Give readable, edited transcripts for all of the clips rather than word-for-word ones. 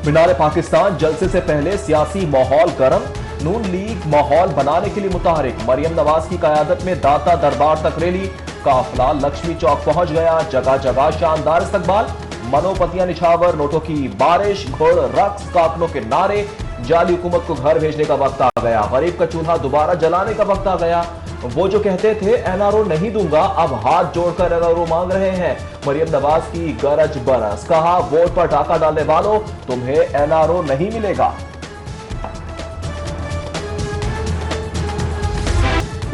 मीनार पाकिस्तान जलसे से पहले सियासी माहौल गर्म, नून लीग माहौल बनाने के लिए मुतहरिक। मरियम नवाज की क़यादत में दाता दरबार तक रैली, काफिला लक्ष्मी चौक पहुंच गया, जगह जगह शानदार इस्तकबाल। मनोपतियां निछावर, नोटों की बारिश, घोड़ रक्स, काफिलों के नारे। जाली हुकूमत को घर भेजने का वक्त आ गया, गरीब का चूल्हा दोबारा जलाने का वक्त आ गया। वो जो कहते थे एनआरओ नहीं दूंगा, अब हाथ जोड़कर एनआरओ मांग रहे हैं। मरियम नवाज की गरज बरस, कहा वोट पर डाका डालने वालों तुम्हें एनआरओ नहीं मिलेगा।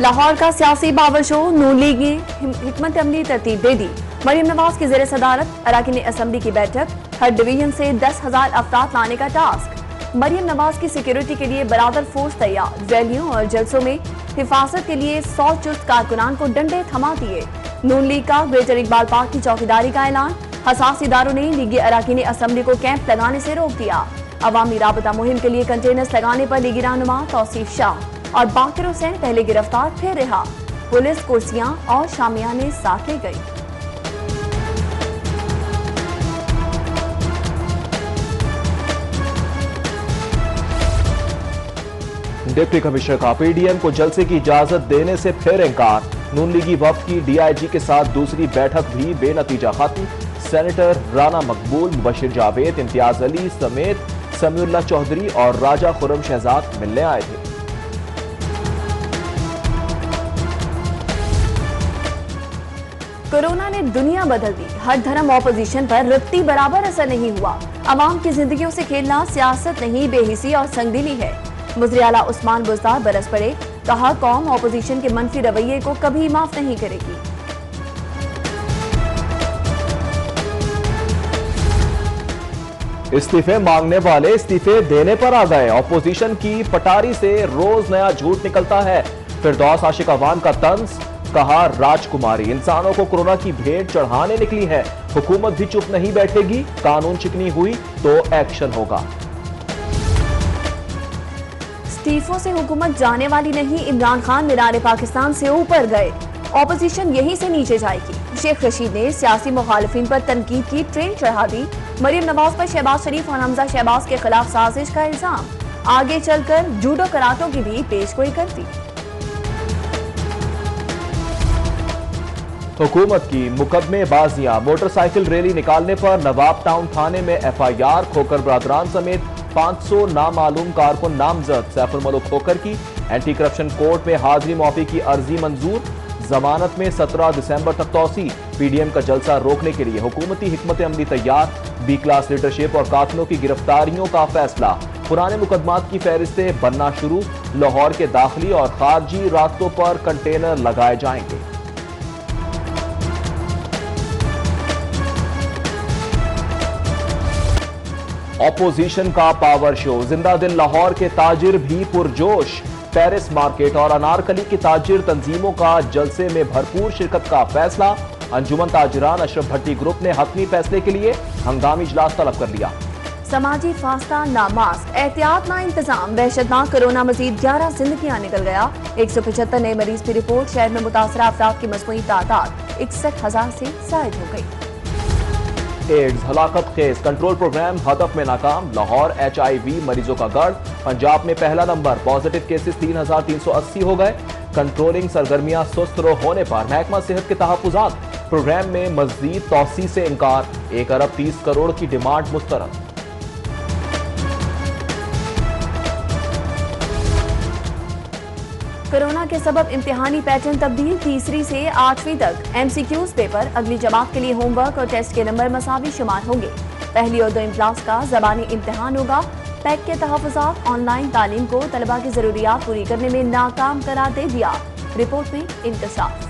लाहौर का सियासी बावर शो, नून लीग ने हिकमत अमली तरतीब दे दी। मरियम नवाज की ज़ेर सदारत अराकीन असम्बली की बैठक, हर डिवीजन से 10,000 अफराद लाने का टास्क। मरियम नवाज की सिक्योरिटी के लिए बरादर फोर्स तैयार, रैलियों और जलसों में हिफाजत के लिए 100 चुस्त कारकुनान को डंडे थमा दिए। नून लीग का ग्रेटर इकबाल पार्क की चौकीदारी का ऐलान, हसास इदारों ने लीगी अराकीन असम्बली को कैंप लगाने से रोक दिया। अवामी राबता मुहिम के लिए कंटेनर्स लगाने पर लीगी रहनुमा तौसीफ शाह और बाकिर हुसैन पहले गिरफ्तार फिर रिहा। पुलिस कुर्सियां और शामियाने साथ ले गई। डिप्टी कमिश्नर का पीडीएम को जलसे की इजाजत देने से फिर इंकार। नून लीगी वफ्द की डीआईजी के साथ दूसरी बैठक भी बेनतीजा खत्म। सेनेटर राना मकबूल, मुबशिर जावेद, इम्तियाज अली समेत समीउल्लाह चौधरी और राजा खुर्रम शहजाद मिलने आए थे। कोरोना ने दुनिया बदल दी, हर धर्म ऑपोजिशन पर रत्ती बराबर असर नहीं हुआ। अवाम की जिंदगियों से खेलना सियासत नहीं, बेहिसी और संगदिली है। मुज़री आला उस्मान बुज़दार बरस पड़े, कहा कौम ऑपोजिशन के मनफी रवैये को कभी माफ नहीं करेगी। इस्तीफे मांगने वाले इस्तीफे देने पर आ गए। ऑपोजिशन की पटारी से रोज नया झूठ निकलता है। फिरदौस आशिक अवान का तंज, कहा राजकुमारी इंसानों को कोरोना की भेंट चढ़ाने निकली है, हुकूमत भी चुप नहीं बैठेगी, कानून चिकनी हुई तो एक्शन होगा। इस्तीफों से हुकूमत जाने वाली नहीं, इमरान खान मीनार पाकिस्तान से ऊपर गए, ऑपोजिशन यहीं से नीचे जाएगी। शेख रशीद ने सियासी मुखालिफिन पर तनकीद की ट्रेन चढ़ा दी। मरियम नवाज पर शहबाज शरीफ और हमजा शहबाज के खिलाफ साजिश का इल्जाम, आगे चलकर जूडो कराटों की भी पेशगोई कर दी। हुकूमत की मुकदमेबाजियां, मोटरसाइकिल रैली निकालने पर नवाब टाउन थाने में एफआईआर, खोकर बरादरान समेत 500 नामालूम कारकुन नामजद। सैफुल मलूक खोकर की एंटी करप्शन कोर्ट में हाजिरी माफी की अर्जी मंजूर, जमानत में 17 दिसंबर तक तौसी। पीडीएम का जलसा रोकने के लिए हुकूमती हिकमत अमली तैयार, बी क्लास लीडरशिप और कातिलों की गिरफ्तारियों का फैसला। पुराने मुकदमात की फहरिस्तें बनना शुरू, लाहौर के दाखिली और खारजी रास्तों पर कंटेनर लगाए जाएंगे। ऑपोजिशन का पावर शो, जिंदा दिल लाहौर के ताजिर भी पुरजोश। पेरिस मार्केट और अनारकली की ताजिर तंजीमों का जलसे में भरपूर शिरकत का फैसला। अंजुमन ताजिरान अशरफ भट्टी ग्रुप ने हतमी फैसले के लिए हंगामी इजलास तलब कर लिया। समाजी फासला ना मास्क, एहतियात ना इंतजाम, वहशतनाक कोरोना मजीद 11 जिंदगियां निकल गया। 175 नए मरीज की रिपोर्ट, शहर में मुतासरा अफराद की मजमूई तादाद 61,000 से जायद हो गई। एड्स हलाकत खेज कंट्रोल प्रोग्राम हदफ में नाकाम, लाहौर HIV मरीजों का गढ़। पंजाब में पहला नंबर, पॉजिटिव केसेस 3,380 हो गए। कंट्रोलिंग सरगर्मियां सुस्त होने पर महकमा सेहत के तहफुजात, प्रोग्राम में मजीद तौसी से इनकार। 1 अरब 30 करोड़ की डिमांड मुस्तरद। कोरोना के सबब इम्तिहानी पैटर्न तब्दील, तीसरी से 8वीं तक MCQs पेपर, अगली जमात के लिए होमवर्क और टेस्ट के नंबर मसावी शुमार होंगे। पहली और 2वीं क्लास का ज़बानी इम्तिहान होगा। पैक के तहफ़्फ़ुज़ात ऑनलाइन तालीम को तलबा की ज़रूरियात पूरी करने में नाकाम करार दे दिया। रिपोर्ट में इंकशाफ।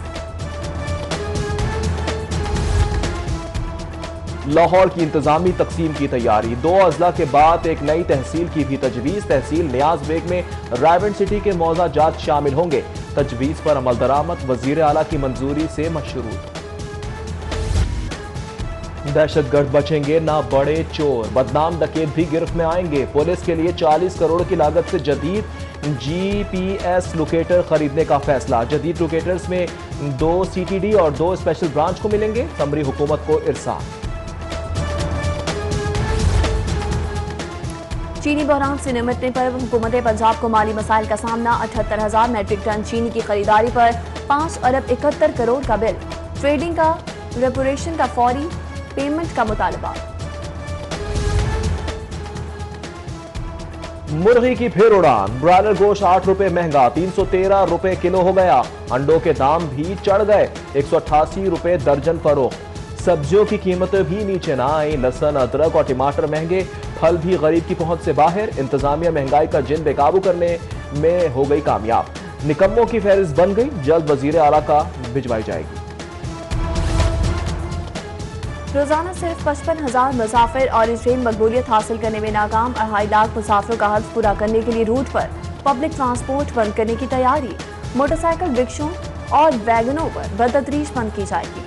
लाहौर की इंतजामी तकसीम की तैयारी, 2 अजला के बाद एक नई तहसील की भी तजवीज़। तहसील नियाज बेग में रावलपिंडी के मौजा जात शामिल होंगे। तजवीज़ पर अमल दरामद, वज़ीर आला की मंजूरी से मशरूत। दहशतगर्द बचेंगे ना बड़े चोर, बदनाम डकैत भी गिरफ्त में आएंगे। पुलिस के लिए 40 करोड़ की लागत से जदीद GPS लोकेटर खरीदने का फैसला। जदीद लोकेटर्स में 2 CTD और 2 स्पेशल ब्रांच को मिलेंगे। समरी हुकूमत को इरसाल। चीनी बहरान से निपटने पर हुकूमत पंजाब को माली मसाइल का सामना। 78,000 मैट्रिक टन चीनी की खरीदारी पर 5 अरब 71 करोड़ का बिल। ट्रेडिंग का रेपोरेशन का फौरी पेमेंट का मुतालबा। मुर्गी की फिर उड़ान। ब्रायलर गोश्त 8 रुपए महंगा, 313 रुपए किलो हो गया। अंडों के दाम भी चढ़ गए, 188 रुपए दर्जन फरोख्त। सब्जियों की कीमतें भी नीचे ना आई। लहसुन, अदरक और टमाटर महंगे, फल भी गरीब की पहुंच से बाहर। इंतजामिया महंगाई का जिन बेकाबू करने में हो गई कामयाब। निकम्मों की फहरिस्त बन गई, जल्द वजीर आला का भिजवाई जाएगी। रोजाना सिर्फ 55,000 मुसाफिर और ट्रेन मकबूलियत हासिल करने में नाकाम। 2.5 लाख मुसाफिरों का हल्फ पूरा करने के लिए रूट पर पब्लिक ट्रांसपोर्ट बंद करने की तैयारी। मोटरसाइकिल, रिक्शों और वैगनों पर बतदरीज बंद की जाएगी।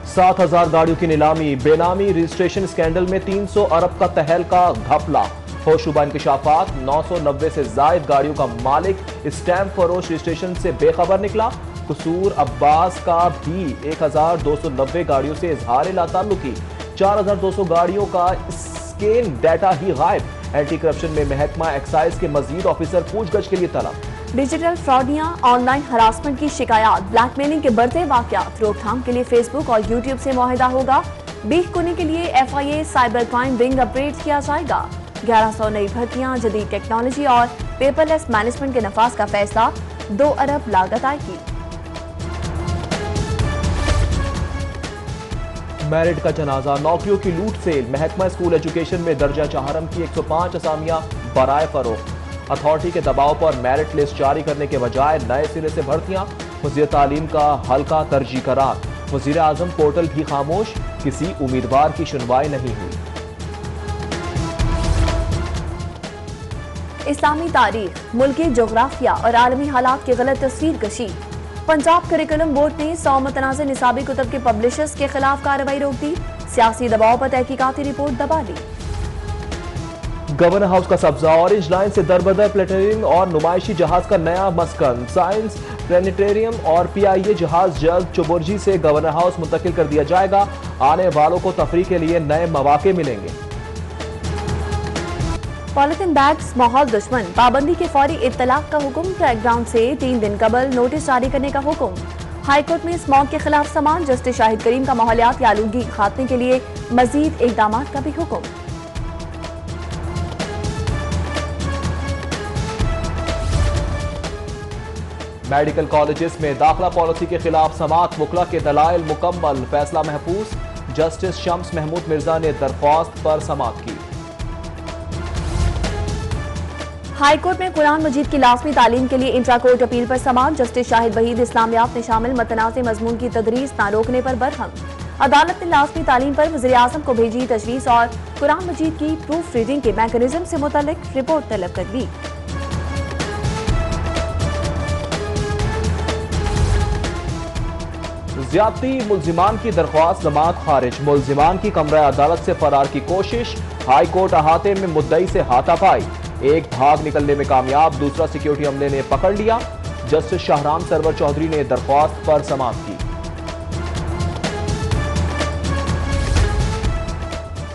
7,000 गाड़ियों की नीलामी। बेनामी रजिस्ट्रेशन स्कैंडल में 300 अरब का तहलका घपला। होशुबा इंकशाफात। 990 से जायद गाड़ियों का मालिक स्टैम्प फरोश रजिस्ट्रेशन से बेखबर निकला। कसूर अब्बास का भी 1,290 गाड़ियों से इजहार लाताल्लुकी। 4,200 गाड़ियों का स्कैन डाटा ही गायब। एंटी करप्शन में महकमा एक्साइज के मजीद ऑफिसर पूछगछ के लिए तलब। डिजिटल फ्रॉडियां, ऑनलाइन हरासमेंट की शिकायत, ब्लैकमेलिंग के बढ़ते वाकयात। रोकथाम के लिए फेसबुक और यूट्यूब से मुआहिदा होगा। बीक कुनी के लिए FIA cyber crime wing upgrade किया जाएगा। 1100 नई भर्तियां, जदीद टेक्नोलॉजी और पेपरलेस मैनेजमेंट के नफाज का फैसला। 2 अरब लागत आएगी। मेरिट का जनाजा। नौकरियों की लूट सेल। महकमा स्कूल एजुकेशन में दर्जा चहारम की 105 असामियां बराए फरोख्त। अथॉरिटी के दबाव पर मेरिट लिस्ट जारी करने के बजाय नए सिरे से भर्तियां। वज़ीर तालीम का हल्का तरजीह करार। वज़ीर आज़म पोर्टल भी खामोश, किसी उम्मीदवार की सुनवाई नहीं हुई। इस्लामी तारीख, मुल्की जोग्राफिया और आलमी हालात की गलत तस्वीर कशी। पंजाब करिकुलम बोर्ड ने 100 मुतनाज़िर निसाबी कुतब के पब्लिशर्स के खिलाफ कार्रवाई रोक दी। सियासी दबाव पर तहकीकाती रिपोर्ट दबा ली। गवर्नर हाउस का कब्जा। ऑरेंज लाइन से दरबदर प्लेनेटरियम और नुमाइशी जहाज का नया मस्कन। साइंस प्लेनेटरियम और PIA जहाज जल्द चुबुर्जी से गवर्नर हाउस मुंतकिल कर दिया जाएगा। आने वालों को तफरीह के लिए नए मौके मिलेंगे। पॉलिथीन बैग्स माहौल दुश्मन। पाबंदी के फौरी इत्तलाक का हुक्म। क्रैकडाउन से 3 दिन कबल नोटिस जारी करने का हुक्म। हाईकोर्ट में स्मॉग के खिलाफ समान। जस्टिस शाहिद करीम का माहौलियाती आलूगी खात्मे के लिए मजीद इकदाम का भी हुक्म। मेडिकल कॉलेजेस में दाखिला पॉलिसी के खिलाफ समाअत। वकला के दलाइल मुकम्मल, फैसला महफूज। जस्टिस शम्स महमूद मिर्जा ने दरख्वास्त पर समाअत की। हाईकोर्ट में कुरान मजीद की लाजमी तालीम के लिए इंट्रा कोर्ट अपील पर समाअत। जस्टिस शाहिद वहीद इस्लामियात ने शामिल मतनाज़े मजमून की तदरीस न रोकने पर बरहम। अदालत ने लाजमी तालीम पर वज़ीर आज़म को भेजी तजवीज़ और कुरान मजीद की प्रूफ रीडिंग के मैकेनिज्म से मुतल्लिक रिपोर्ट तलब कर ली। ज्यादती मुल्जिमान की दरख्वास्त जमात खारिज। मुल्जिमान की कमरा अदालत से फरार की कोशिश। हाई कोर्ट अहाते में मुद्दई से हाथापाई। एक भाग निकलने में कामयाब, दूसरा सिक्योरिटी अमले ने पकड़ लिया। जस्टिस शाहराम सरवर चौधरी ने दरख्वास्त पर समाअत की।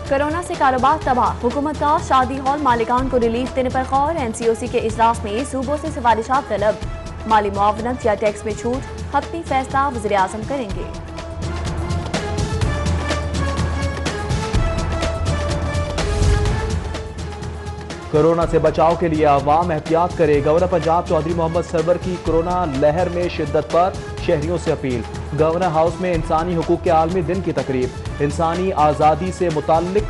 कोरोना से कारोबार तबाह। हुकूमत का शादी हॉल मालिकान को रिलीफ देने पर गौर। NCOC के इजलास में सूबों से सिफारिशात तलब। माली मुआवनत या टैक्स में छूट, हतमी फैसला वज़ीर आज़म करेंगे। कोरोना से बचाव के लिए आवाम एहतियात करे। गवर्नर पंजाब चौधरी मोहम्मद सरवर की कोरोना लहर में शिद्दत पर शहरियों से अपील। गवर्नर हाउस में इंसानी हुकूक के आलमी दिन की तकरीब। इंसानी आज़ादी से मुताल्लिक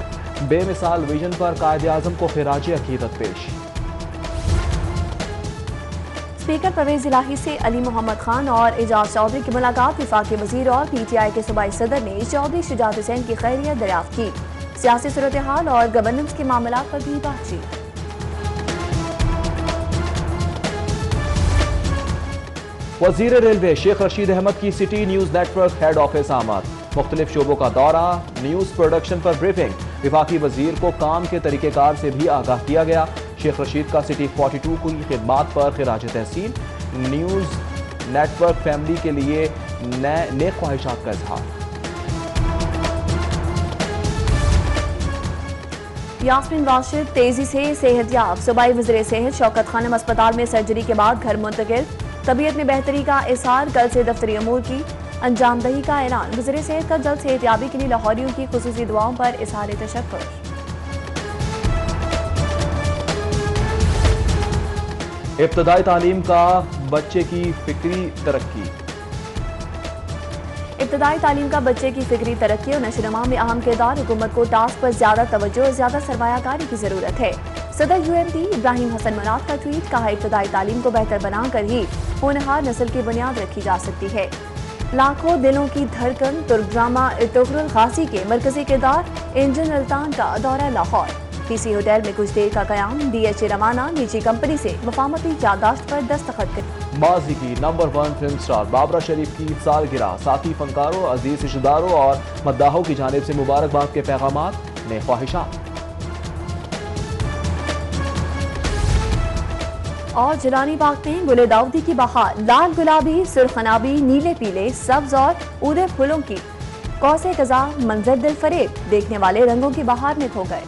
बेमिसाल विजन पर कायदे आज़म को खिराज अकीदत पेश। स्पीकर परवेज इलाही से अली मोहम्मद खान और एजाज चौधरी की मुलाकात। वफाकी वजीर और PTI के सूबाई सदर ने चौधरी शुजात हुसैन की खैरियत दरियाफ्त की। सियासी सूरत हाल और गवर्नेंस के मामला पर भी बातचीत। वजीर रेलवे शेख रशीद अहमद की city news network head office आमद। मुख्तलिफ शोबों का दौरा, न्यूज प्रोडक्शन पर ब्रीफिंग। विफाकी वजीर को काम के तरीकेकार से भी आगाह किया गया। शेख रशीद का सिटी 42 की खिदमात पर खिराज तहसीन। न्यूज नेटवर्क फैमिली के लिए नेक ख्वाहिशात का इजहार। यास्मीन राशिद तेजी से सेहतयाब। सूबाई वज़ीर सेहत शौकत खानम अस्पताल में सर्जरी के बाद घर मुंतकिल। तबीयत में बेहतरी का इज़हार, कल से दफ्तरी अमूर की अंजामदही का ऐलान। वज़ीर सेहत का जल्द सेहतयाबी के लिए लाहौरियों की खुसूसी दुआओं पर इज़हार तशक्कुर। इब्तदाई तालीम का बच्चे की फिक्री तरक्की। इब्तदाई तालीम का बच्चे की फिक्री तरक्की और नशोनुमा में अहम किरदार। हुकूमत को टास्क पर ज्यादा तवज्जो और ज्यादा सरमायाकारी की जरूरत है। सदर UMD इब्राहिम हसन मुराद का ट्वीट। कहा, इब्तदाई तालीम को बेहतर बनाकर ही होनहार नस्ल की बुनियाद रखी जा सकती है। लाखों दिलों की धड़कन तुर्क ड्रामा इर्तुगरुल गाजी के मरकजी किरदार इंजन अल्तान का दौरा लाहौर। PC होटल में कुछ देर का कयाम। DHA रवाना निजी कंपनी से वफामती यादाश्त पर दस्तखत कर। माजी की नंबर 1 फिल्म स्टार बाबरा शरीफ की सालगिरह। साथी फनकारों, अजीज रिश्तेदारों और मद्दाहों की जानिब से मुबारकबाद के पैगामात ने ख्वाहिशात। और जिलानी बाग में गुले दाऊदी की बहार। लाल गुलाबी, सुर्खनाबी, नीले पीले, सब्ज और ऊदे फूलों की कौसे कज़ा मंजर दिल फरेब। देखने वाले रंगों की बहार में खो गए।